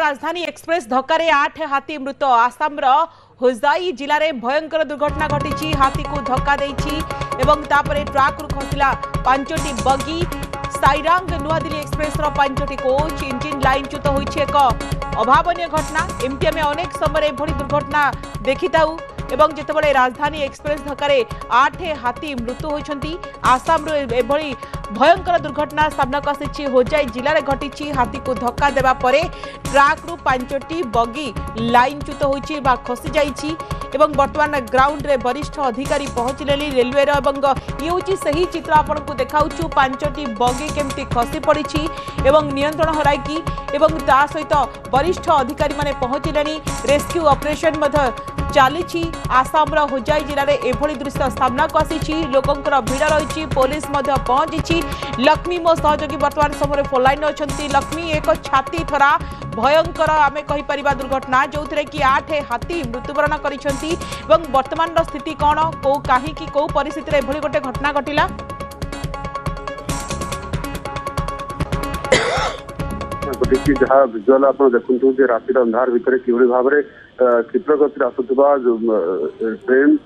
राजधानी एक्सप्रेस धक्का 8 हाथी मृत। आसाम होजाई जिले में भयंकर दुर्घटना घटी। हाथी को धक्का देछि एवं तापरे ट्रक रु खसिला 5टी बगी। Sairang नुआदिल्ली express 5टी coach engine line च्युत होइछि। एक अभावनीय घटना। एमती आम अनेक समय एभली दुर्घटना देखि थाउ एवं जितेबाला राजधानी एक्सप्रेस धक्का 8 हाथी मृत्यु होइछंती। आसाम एभली भयंकर दुर्घटना सामनाक आसी होजाई जिले में घटी। हाथी को धक्का देवा परे ट्रक रु 5टी बगी लाइन च्युत होइछि बा खसी जाइछि एवं वर्तमान ग्राउंड रे वरिष्ठ अधिकारी पहुंचले रेलवे एवं ये हूँ सही चित्र आपको देखाऊँ। 5टी बगी केमती खसी पड़ी एवं नियंत्रण हराई एवं ता सहित वरिष्ठ अधिकारी माने पहुंचले। रेस्क्यू ऑपरेशन चली। आसाम होजाई जिले में एभली दृश्य सामना को आसी। लोकंर भिड़ रही। पुलिस पहुंची। लक्ष्मी मो सहयोगी वर्तमान समय फोन लाइन अच्छा। लक्ष्मी एक छाती थरा भयंकर आमे कहि परिबा दुर्घटना जो कि 8 हाथी मृत्युवरण करिसेंती एवं वर्तमान स्थिति कौन को कहीं कि को परिस्थिति एभली गोटे घटना घटिला। जहाँ विजुअल आप देखु रातिर अंधार भितर किभली भाव में क्षिप्र गति आसुवा ट्रेन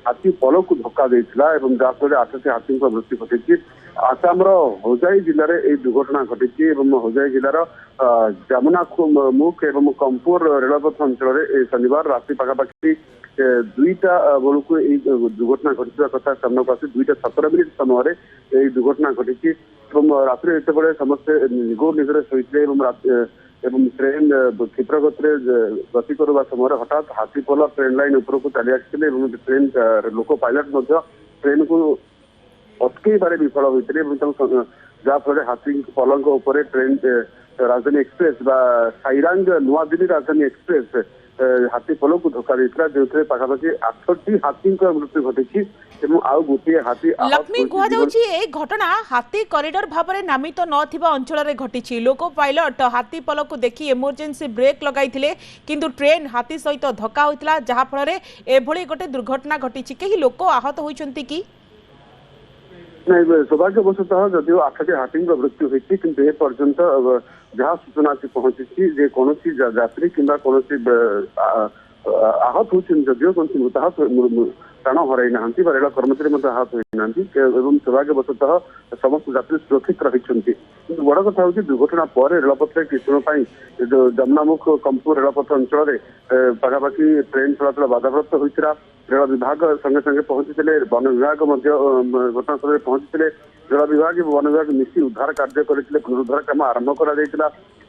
हाथी पल को धक्का देता जहाँफल 8टी हाथी मृत्यु घटी। आसाम होजाई जिले में यह दुर्घटना घटी। होजाई जिलार जामुनामुख एवं कंपुर रेलपथ अंचल शनिवार राति पखापाखि 2टा बेलू दुर्घटना घटवा कथा सामना को आसी। 2:17 मिनिट समय यह दुर्घटना घटी। राति जिते समस्ते निगो निजरे शोते ट्रेन क्षिप्र गति करवा समय हठात हाथी पल ट्रेन लाइन उपरको चली आसते। ट्रेन लोको पायलट ट्रेन को अटकईबार विफल होते जहाँफल हाथी पलंग उपर ट्रेन राजधानी एक्सप्रेस साइरांग नुआदिल्ली राजधानी एक्सप्रेस हाथी पल को धक्का देता जो पखापाखि 8टी हाथी मृत्यु घटी। गोटे हाथी लक्ष्मी कहुई घटना हाथी कॉरिडोर भाव में नामित नथिबा अंचल रे घटी। लोको पायलट हाथी पल को देखि इमरजेंसी ब्रेक लगाई किंतु ट्रेन हाथी सहित धक्का होता जहाँफल एभली गोटे दुर्घटना घटी। कहीं लोक आहत होइछंती कि नहीं? सौभाग्यवशतः जदिव 8टी हाथी मृत्यु होती किंतु ए पर्यंत जहाँ सूचना आसी पहुंची जे कौन यात्री कि आहत होती जदिव कौन मृताहत प्राण हर ना रेल कर्मचारी आहत होना। सौभाग्यवशतः समस्त यात्री सुरक्षित रही। बड़ कथा हूँ दुर्घटना पर रेलपथ किसी समय जमुनामुख कंपुर रेलपथ अंचल पखापाखि ट्रेन चलाचल बाधाप्राप्त होता। रेल विभाग संगे संगे पहुंचते। वन विभाग घटनास्थल पहुंचते। रेल विभाग वन विभाग मिसी उद्धार कार्य करते। पुनरुद्धार काम आरंभ कर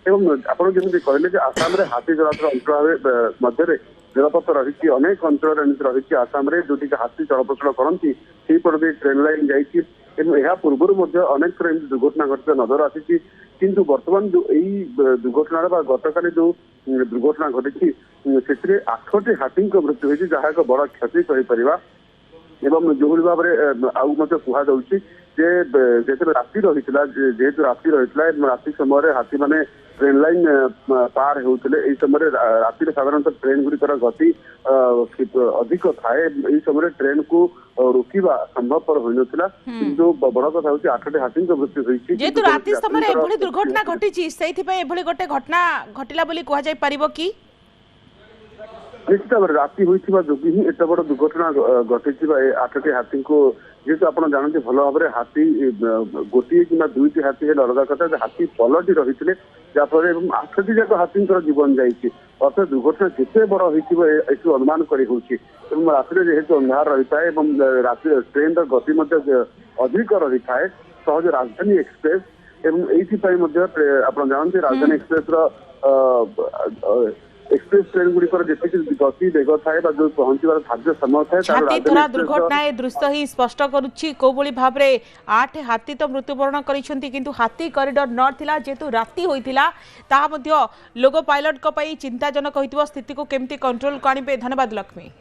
कहले आसाम हाथी चलाचल अंचल मध्य रेलपथ रही अनेक अंचल रही। आसाम जो हाथी चलप्रचल करती ट्रेन लाइन जा पूर्व अनेक थर दुर्घटना घटना नजर आसी। किंतु वर्तमान जो यही दुर्घटना गतकाली जो दुर्घटना घटी से 8टी हाथी मृत्यु होती जहाँ एक बड़ क्षति कहीपर। जो भाव में आउ कहुच्छी जो राति रही जेहेतु राति रही राति समय हाथी मैंने ट्रेन लाइन पार होते समय राति साधारणतः ट्रेन गुड़िकर गति अधिक थाए यही समय ट्रेन को रोकवा संभवपर हो नाला। किंतु बड़ कथा हूँ 8टी हाथी मृत्यु होती जेहेतु राति समय एभली दुर्घटना घटी से गोटे घटना घटिला बोली कह जाय परिबो कि निश्चित भाव राति होता जो ही एत बड़ दुर्घटना घटी 8टी हाथी को जेहेतु आप जानते भल भाव में हाथी गोटे कि 2टी हाथी है अलग कथा। हाथी पलटी रही जहाँफल 8टी जाक हाथी जीवन जाइए अर्थात दुर्घटना केते बड़ हो अनुमान कर जेहेतु अंधार रही है राति ट्रेन गति अधिक रही है सहज राजधानी एक्सप्रेस आप जानते राजधानी एक्सप्रेस ट्रेन गुड़िकर जी गति बेग थाए जो पहुंचार धार्य समय थाए दुर्घटना दृश्य ही स्पष्ट करुच्ची कोभली भाव में 8 हाथी तो मृत्युवरण करिसेंती किंतु हाथी कॉरिडोर नथिला जेतु राति होइतिला ताहा मध्य लोगो पायलट को पई चिंताजनक होइतिबो स्थिति को केमती कंट्रोल को आनिबे। धन्यवाद लक्ष्मी।